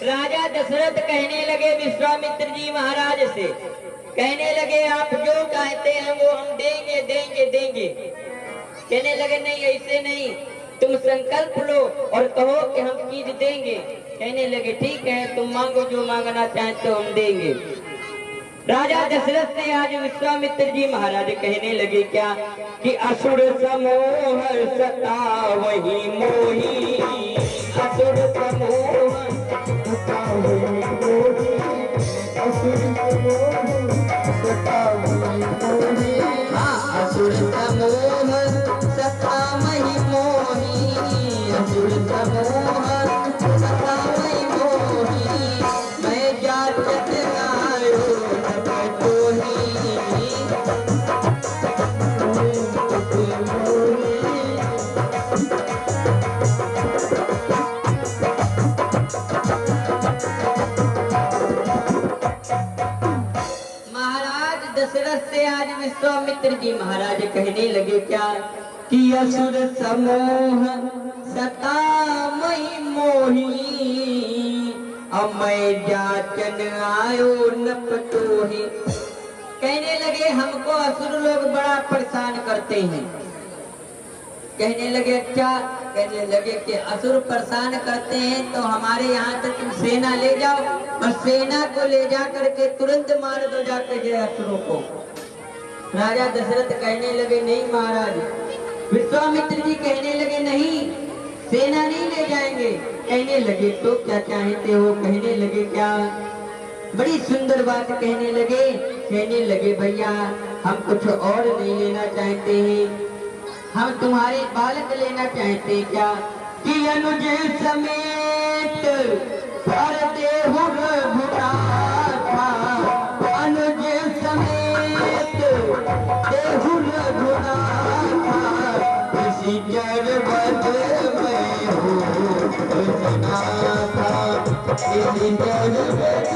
राजा दशरथ कहने लगे विश्वामित्र जी महाराज से, कहने लगे आप जो चाहते हैं वो हम देंगे देंगे देंगे। कहने लगे नहीं ऐसे नहीं, तुम संकल्प लो और कहो कि हम चीज देंगे। कहने लगे ठीक है, तुम मांगो जो मांगना चाहते हो हम देंगे। राजा दशरथ ने आज विश्वामित्र जी महाराज कहने लगे क्या कि असुर समूह सतावहि मोही, असुर समूह सतावहि मोही, असुर समूह सतावहि मोही, असुर समूह सतावहि मोही, असुर समूह सतावहि मोही, मैं जाचक आयो दशरथ से आज विश्वामित्र जी महाराज कहने लगे क्या कि असुर समूह सतामहि मोही, अमय जाचन आयो न पतोहि। कहने लगे हमको असुर लोग बड़ा परेशान करते हैं। कहने लगे अच्छा, कहने लगे कि असुर परेशान करते हैं तो हमारे यहाँ तक तुम सेना ले जाओ और सेना को ले जा करके तुरंत मार दो जाकर असुरों को। राजा दशरथ कहने लगे नहीं महाराज। विश्वामित्र जी कहने लगे नहीं, सेना नहीं ले जाएंगे। कहने लगे तो क्या चाहते हो? कहने लगे क्या, बड़ी सुंदर बात कहने लगे। कहने लगे भैया हम कुछ और नहीं लेना चाहते हैं, हम तुम्हारे बालक लेना चाहते हैं। क्या कि अनुज समेत भर देहु रघुनाथा, अनुज समेत देहु रघुनाथा, इसी जरबत में हो रघुनाथा, इसी जरबत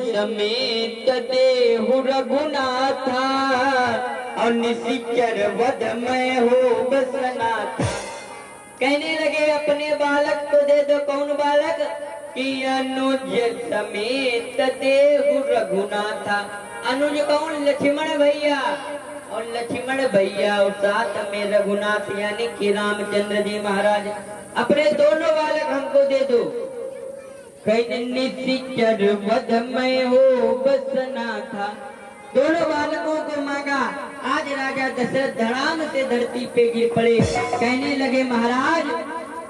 समेत देहु रघुनाथा, और निशिचर वध में हो बसनाथा। कहने लगे अपने बालक को दे दो। कौन बालक? कि अनुज समेत देहु रघुनाथा। अनुज कौन? लक्ष्मण भैया। और लक्ष्मण भैया और साथ में रघुनाथ यानी कि रामचंद्र जी महाराज, अपने दोनों बालक हमको दे दो। निशिचर वध में हो बसनाथा, दोनों बालकों को मांगा। आज राजा दशरथ धड़ाम से धरती पे गिर पड़े। कहने लगे महाराज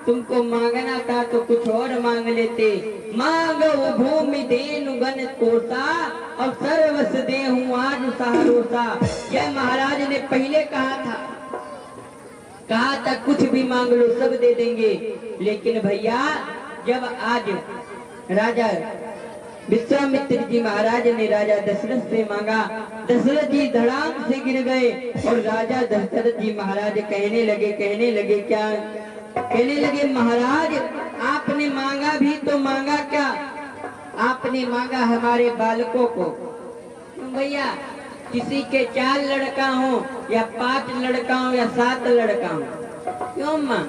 तुमको मांगना था तो कुछ और मांग लेते। मांगो भूमि देनु गण कोसा, और सर्वस देहूं आज सहारोसा। यह महाराज ने पहले कहा था कुछ भी मांग लो सब दे देंगे। लेकिन भैया जब आज राजा विश्वामित्र जी महाराज ने राजा दशरथ से मांगा, दशरथ जी धड़ाम से गिर गए। और राजा दशरथ जी महाराज कहने लगे क्या? कहने लगे महाराज आपने मांगा भी तो मांगा क्या? आपने मांगा हमारे बालकों को। भैया किसी के 4 लड़का हो या 5 लड़का हो या 7 लड़का हो, क्यों मां?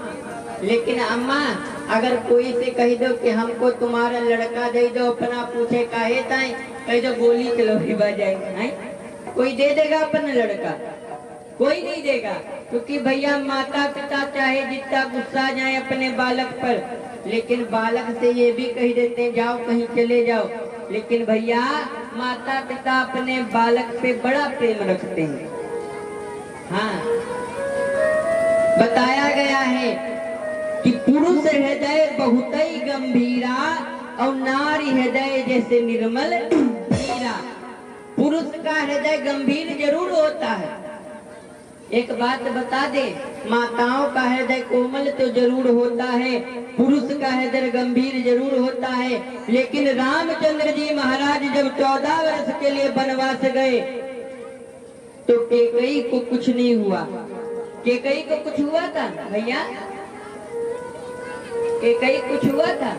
लेकिन अम्मा अगर कोई से कह दो कि हमको तुम्हारा लड़का दे दो, अपना पूछे काहे ताई, कह दो गोली चलो ही जाएगा। कोई दे देगा अपना लड़का? कोई नहीं देगा। क्योंकि भैया माता पिता चाहे जितना गुस्सा जाए अपने बालक पर, लेकिन बालक से ये भी कह देते हैं जाओ कहीं चले जाओ, लेकिन भैया माता पिता अपने बालक पे बड़ा प्रेम रखते हैं। हाँ, बताया गया है कि पुरुष हृदय बहुत ही गंभीरा और नारी हृदय जैसे निर्मल नीरा। पुरुष का हृदय गंभीर जरूर होता है। एक बात बता दे, माताओं का हृदय कोमल तो जरूर होता है, पुरुष का हृदय गंभीर जरूर होता है। लेकिन रामचंद्र जी महाराज जब 14 वर्ष के लिए वनवास गए तो कैकेयी को कुछ नहीं हुआ। कैकेयी को कुछ हुआ था भैया? कैकेयी कुछ हुआ था?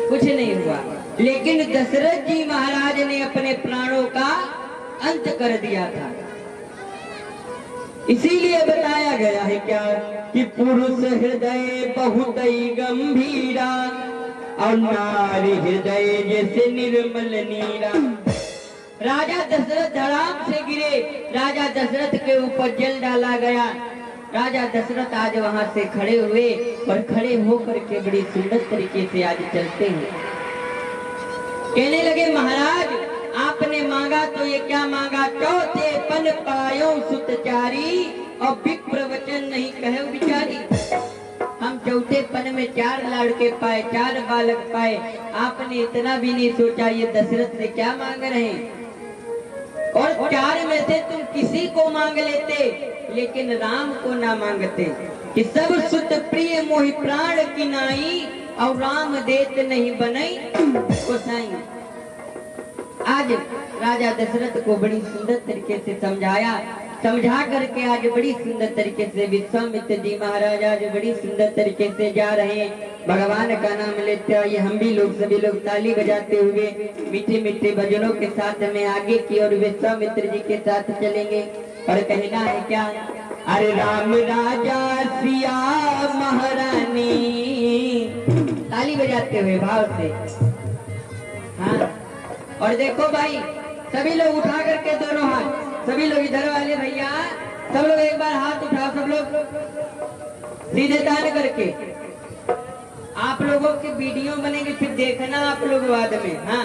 कुछ नहीं हुआ। लेकिन दशरथ जी महाराज ने अपने प्राणों का अंत कर दिया था। इसीलिए बताया गया है क्या कि पुरुष हृदय बहुत ही गंभीरा और नारी हृदय जैसे निर्मल नीरा। राजा दशरथ धड़ाम से गिरे, राजा दशरथ के ऊपर जल डाला गया। राजा दशरथ आज वहां से खड़े हुए और खड़े होकर के बड़ी सुंदर तरीके से आज चलते हैं। कहने लगे महाराज आपने मांगा तो ये क्या मांगा? चौथे पन पायो सुतचारी और विप्र वचन नहीं कहे बिचारी। हम चौथे पन में 4 लड़के पाए, 4 बालक पाए, आपने इतना भी नहीं सोचा ये दशरथ से क्या मांग रहे हैं? और 4 में से तुम किसी को मांग लेते, लेकिन राम को ना मांगते कि सब सुत प्रिय मोहि प्राण की नाई और राम देत नहीं बनई गोसाई। आज राजा दशरथ को बड़ी सुंदर तरीके से समझा करके आज बड़ी सुंदर तरीके से विश्वामित्र जी महाराज आज बड़ी सुंदर तरीके से जा रहे हैं। भगवान का नाम लेते हुए हम भी लोग सभी लोग ताली बजाते हुए मीठे मीठे भजनों के साथ में आगे की ओर विश्वामित्र जी के साथ चलेंगे। और कहना है क्या? अरे राम राजा सिया महारानी, ताली बजाते हुए भाव से। हाँ, और देखो भाई सभी लोग उठा करके दोनों हाथ, सभी लोग इधर वाले भैया सब लोग एक बार हाथ उठाओ, सब लोग सीधे तान करके। आप लोगों की वीडियो बनेगी फिर देखना आप लोग बाद में। हाँ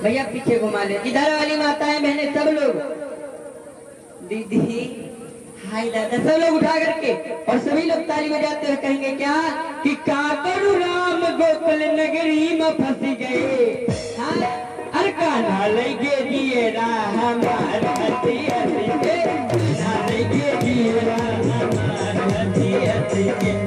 भैया पीछे घुमा ले, इधर वाली माताएं बहनें सब लोग, दीदी हाय दादा, सब लोग उठा करके और सभी लोग ताली बजाते हुए कहेंगे क्या कि काकरू राम गोकुल नगरी में फंस गए। हाँ, अरे कान्हा लगे दिए राम हमारा हसी हसी के, कान्हा लगे दिए राम हमारा हसी हसी के।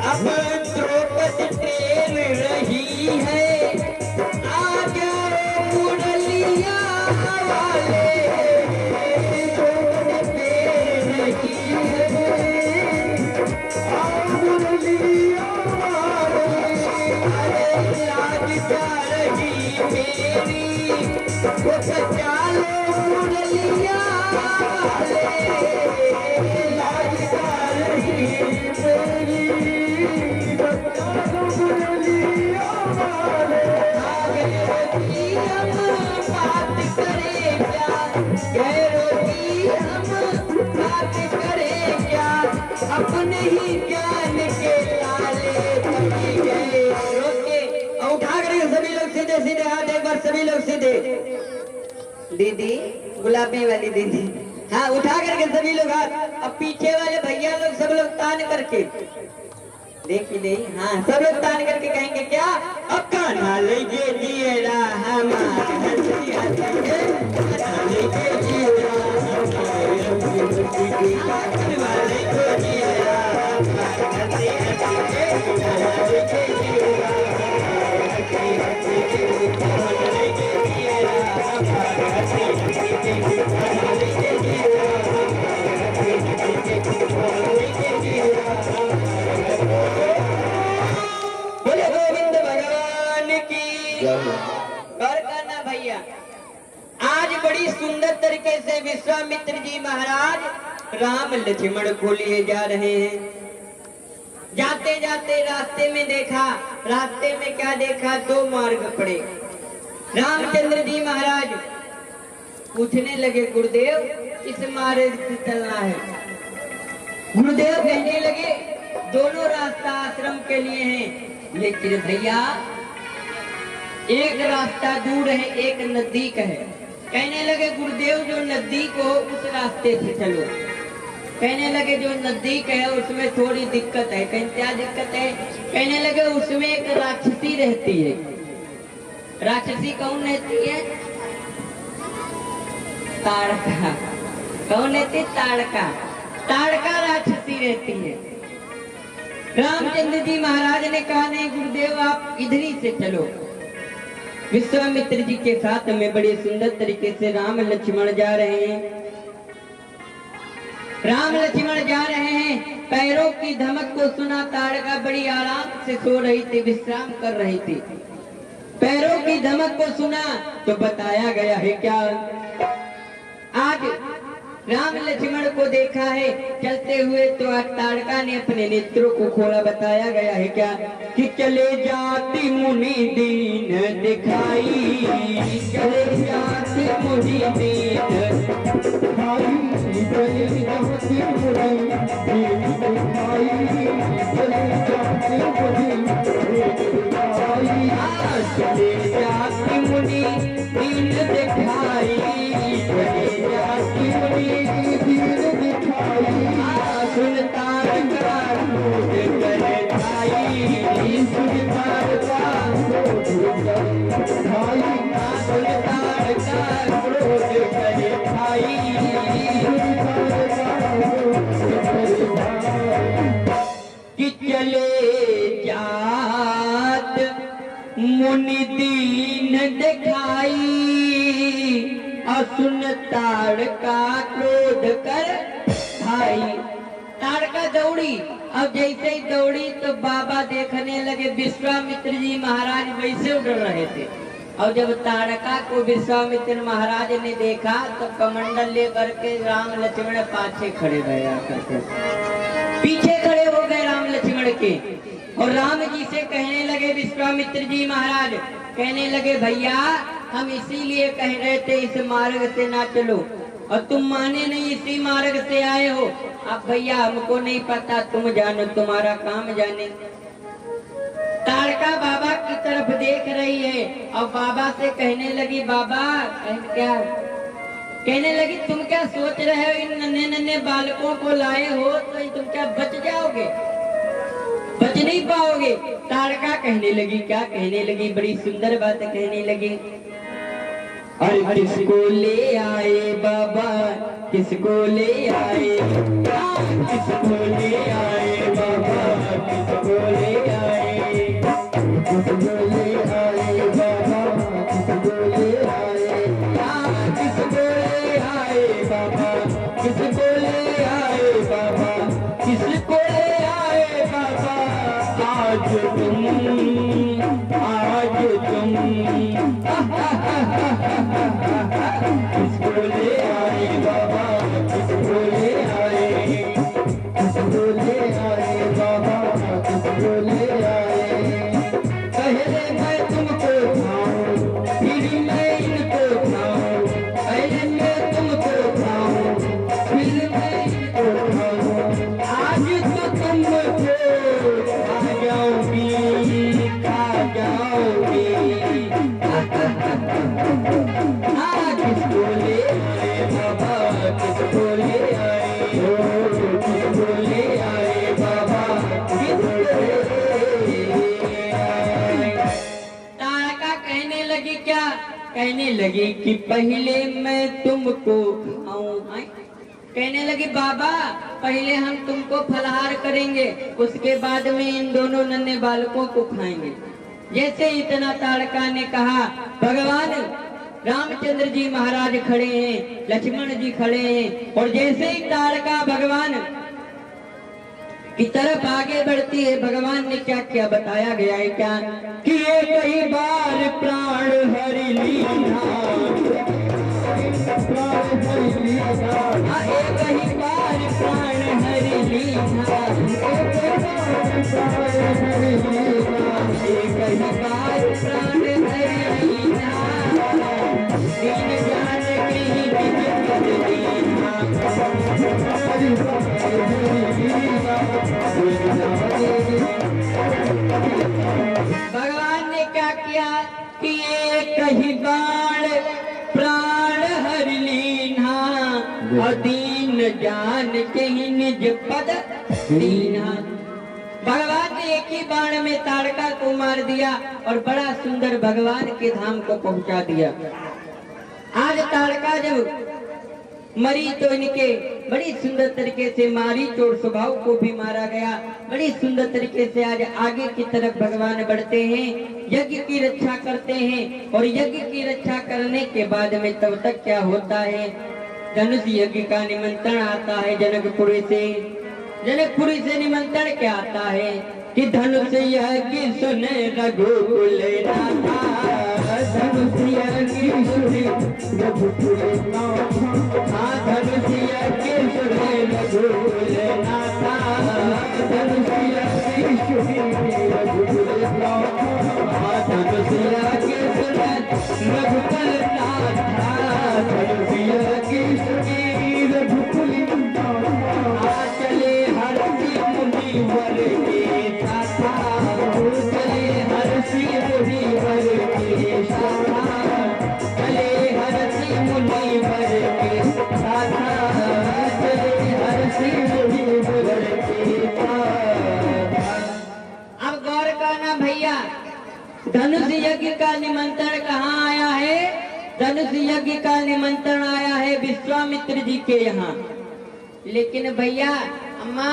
अब द्रौपदी ट्रेन रही है, आ जाओ मुरलिया वाले, द्रौपदी ट्रेन रही है, आ मुरलिया वाले, अरे लाज जा रही मेरी, वो सचा लो मुरलिया वाले, लाज जा रही मेरी। अपने ही ज्ञान के लाले बनी गए। और उठा करेंगे सभी लोग सीधे सीधे हाथ, एक बार सभी लोग सीधे। दीदी गुलाबी वाली दीदी, हाँ उठा करके सभी लोग हाथ। अब पीछे वाले भैया लोग सब लोग तान करके देखिए नहीं, हाँ सब लोग तान करके कहेंगे क्या? अब कान्हा लगे दिए राम हसी हसी के, कान्हा लगे दिए राम हसी हसी के, कान्हा लगे दिए राम हसी हसी के, कान्हा लगे दिए राम हसी हसी के, कान्हा लगे दिए राम हसी हसी के। गौर करना भैया, आज बड़ी सुंदर तरीके से विश्वामित्र जी महाराज राम लक्ष्मण को लिए जा रहे हैं। जाते जाते रास्ते में देखा, रास्ते में क्या देखा, दो मार्ग पड़े। रामचंद्र जी महाराज पूछने लगे, गुरुदेव इस मार्ग से चलना है। गुरुदेव कहने लगे, दोनों रास्ता आश्रम के लिए हैं, लेकिन भैया एक रास्ता दूर है, एक नजदीक है। कहने लगे, गुरुदेव जो नजदीक हो उस रास्ते से चलो। कहने लगे, जो नजदीक है उसमें थोड़ी दिक्कत है। कहीं क्या दिक्कत है? कहने लगे, उसमें एक राक्षसी रहती है। राक्षसी कौन रहती है? ताड़का। कौन रहती? ताड़का। ताड़का राक्षसी रहती है। रामचंद्र जी महाराज ने कहा, नहीं गुरुदेव आप इधर ही से चलो। विश्वामित्र जी के साथ में बड़े सुंदर तरीके से राम लक्ष्मण जा रहे हैं। राम लक्ष्मण जा रहे हैं, पैरों की धमक को सुना। ताड़का बड़ी आराम से सो रही थी, विश्राम कर रही थी। पैरों की धमक को सुना तो बताया गया है क्या, आज राम लक्ष्मण को देखा है चलते हुए, तो ताड़का ने अपने नेत्रों को खोला। बताया गया है क्या कि चले जाती मुनि दीन दिखाई, चले जाती मुनि दीन दिखाई, चले जाती मुनि दीन दिखाई, चले जाती मुनि दिखाई, चले जाती मुनि दीन दिखाई, चले जाती मुनि दीन दिखाई, सुल्तान का क्रोध करे भाई, सुल्तान का क्रोध करे भाई, सुल्तान का क्रोध करे भाई, कि चले जात मुनि दीन दिखाई, असुन ताड़का क्रोध कर भाई। ताड़का दौड़ी। अब जैसे ही दौड़ी तो बाबा देखने लगे, विश्वामित्र जी महाराज वैसे उड़ रहे थे। और जब ताड़का को विश्वामित्र महाराज ने देखा तो कमंडल लेकर के राम लक्ष्मण पाछे खड़े भए, आकर पीछे खड़े हो गए राम लक्ष्मण के। और राम जी से कहने लगे, विश्वामित्र जी महाराज कहने लगे, भैया हम इसीलिए कह रहे थे इस मार्ग से ना चलो, और तुम माने नहीं, इसी मार्ग से आए हो। अब भैया हमको नहीं पता, तुम जानो, तुम्हारा काम जाने। ताड़का बाबा की तरफ देख रही है और बाबा से कहने लगी, बाबा क्या कहने लगी, तुम क्या सोच रहे हो, इन नन्हे नन्हे बालकों को लाए हो तो तुम क्या बच जाओगे? बच नहीं पाओगे। ताड़का कहने लगी, क्या कहने लगी, बड़ी सुंदर बात कहने लगी, अरे किसको ले आए बाबा, किसको ले आए, किसको ले आए बाबा, किसको ले आए, किसको ले आए बाबा, किसको ले आए, किसको ले आए बाबा, किसको ले आए बाबा, किसको ले आए बाबा, आज तुम, आज तुम किसको ले आए बाबा, किसको ले आए, किसको ले आए बाबा, किसको ले आए, पहले मैं तुमको खाऊं, फिर मैं इनको खाऊं, पहले मैं तुमको खाऊं, फिर मैं इनको खाऊं, आज तो तुमको खा जाऊंगी, खा जाऊंगी। किसको ले आए बाबा, किसको ले आए, किसको ले आए बाबा, किसको ले आए। ताड़का कहने लगी, क्या कहने लगी कि पहले मैं तुमको खाऊं। कहने लगी, बाबा पहले हम तुमको फलहार करेंगे, उसके बाद में इन दोनों नन्हे बालकों को खाएंगे। जैसे इतना ताड़का ने कहा, भगवान रामचंद्र जी महाराज खड़े हैं, लक्ष्मण जी खड़े हैं, और जैसे ही ताड़का भगवान की तरफ आगे बढ़ती है। भगवान ने क्या क्या बताया गया है क्या कि ये कई बार प्राण हरि लीना, एक ही बार प्राण हरि लीना, एक ही बार प्राण हरि लीना, दीन जानकी निज पद दीना। भगवान ने क्या किया कि एक ही बाण प्राण हर लीना, और दीन जान के ही निज पद दीना। भगवान ने एक ही बाण में ताड़का को मार दिया और बड़ा सुंदर भगवान के धाम को पहुंचा दिया। आज ताड़का जब मरी तो इनके बड़ी सुंदर तरीके से मारी, चोर स्वभाव को भी मारा गया। बड़ी सुंदर तरीके से आज आगे की तरफ भगवान बढ़ते हैं, यज्ञ की रक्षा करते हैं। और यज्ञ की रक्षा करने के बाद में तब तक क्या होता है, धनुष यज्ञ का निमंत्रण आता है जनकपुरी से। जनकपुरी से निमंत्रण क्या आता है कि धनुष यज्ञ सुने रघुकुल नाथा, धनुष यज्ञ सुने रघुकुल नाथा, धनुष यज्ञ सुने रघुकुल नाथा, धनुष यज्ञ सुने रघुकुल नाथा, धनुष यज्ञ सुने रघुकुल नाथा, धनुष यज्ञ सुने रघुकुल नाथा। चले हर्षि मुनि वर के साथा, चले हर्षि मुनि वर के साथा, चले हर्षि मुनि वर के साथा, चले हर्षि मुनि वर के साथा। अब गौर करना भैया, धनुष यज्ञ का निमंत्रण कहाँ आया है? धनुष यज्ञ का निमंत्रण आया है विश्वामित्र जी के यहाँ। लेकिन भैया अम्मा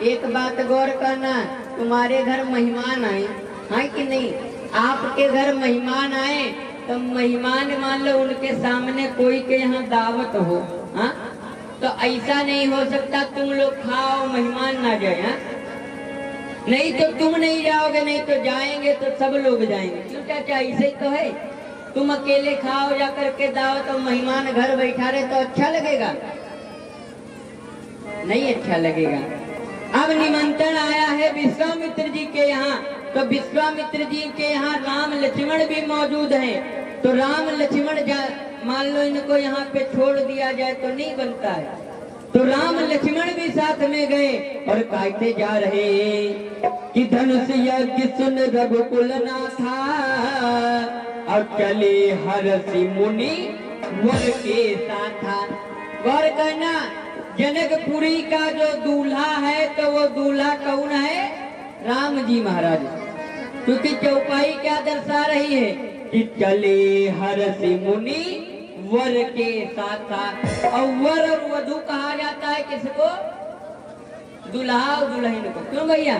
एक बात गौर करना, तुम्हारे घर मेहमान आए हैं कि नहीं? आपके घर मेहमान आए तो मेहमान मान लो उनके सामने कोई के यहाँ दावत हो, हाँ तो ऐसा नहीं हो सकता तुम लोग खाओ मेहमान ना जाए, हाँ? नहीं तो तुम नहीं जाओगे, नहीं तो जाएंगे तो सब लोग जाएंगे। क्यों चाचा, ऐसे तो है। तुम अकेले खाओ जा करके दावत और मेहमान घर बैठा रहे तो अच्छा लगेगा? नहीं अच्छा लगेगा। अब निमंत्रण आया है विश्वामित्र जी के यहाँ, तो विश्वामित्र जी के यहाँ राम लक्ष्मण भी मौजूद हैं। तो राम लक्ष्मण मान लो इनको यहाँ पे छोड़ दिया जाए तो नहीं बनता है, तो राम लक्ष्मण भी साथ में गए और कहते जा रहे कि धनुष यज्ञ सुन रघुकुल नाथा, और चले हर्षि मुनि वर के साथा। गौर करना, जनकपुरी का जो दूल्हा है तो वो दूल्हा कौन है? राम जी महाराज। क्योंकि चौपाई क्या दर्शा रही है कि चले हर्षि मुनि वर के साथा। और वर और वधू कहा जाता है किसको? दूल्हा और दुल्हन को। क्यों भैया,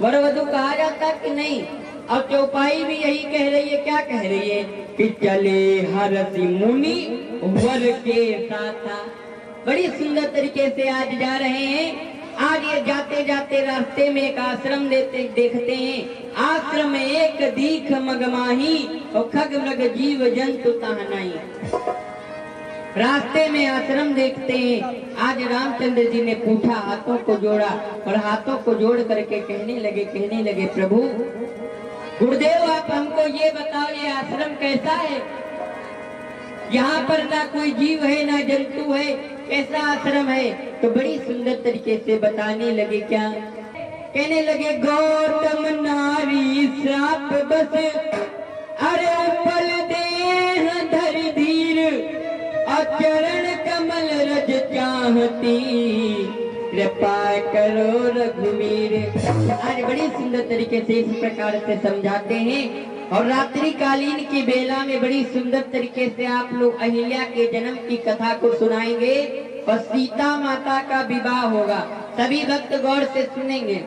वर वधू कहा जाता है कि नहीं? और चौपाई भी यही कह रही है, क्या कह रही है कि चले हर्षि मुनि वर के साथा। बड़ी सुंदर तरीके से आज जा रहे हैं। आज ये जाते जाते रास्ते में एक आश्रम देखते हैं। आश्रम में एक दीख मगमाही और खग मृग जीव जंतु तहनाई। रास्ते में आश्रम देखते हैं। आज रामचंद्र जी ने पूछा, हाथों को जोड़ा और हाथों को जोड़ करके कहने लगे प्रभु गुरुदेव आप हमको ये बताओ, ये आश्रम कैसा है? यहाँ पर ना कोई जीव है ना जंतु है, कैसा आश्रम है? तो बड़ी सुंदर तरीके से बताने लगे। क्या कहने लगे? गौतम नारी श्राप बस, अरे उपल देह धर धीर, चरण कमल रज चाहती, कृपा करो रघुवीर। आज बड़ी सुंदर तरीके से इस प्रकार से समझाते हैं। और रात्रि कालीन की बेला में बड़ी सुंदर तरीके से आप लोग अहिल्या के जन्म की कथा को सुनाएंगे और सीता माता का विवाह होगा। सभी भक्त गौर से सुनेंगे।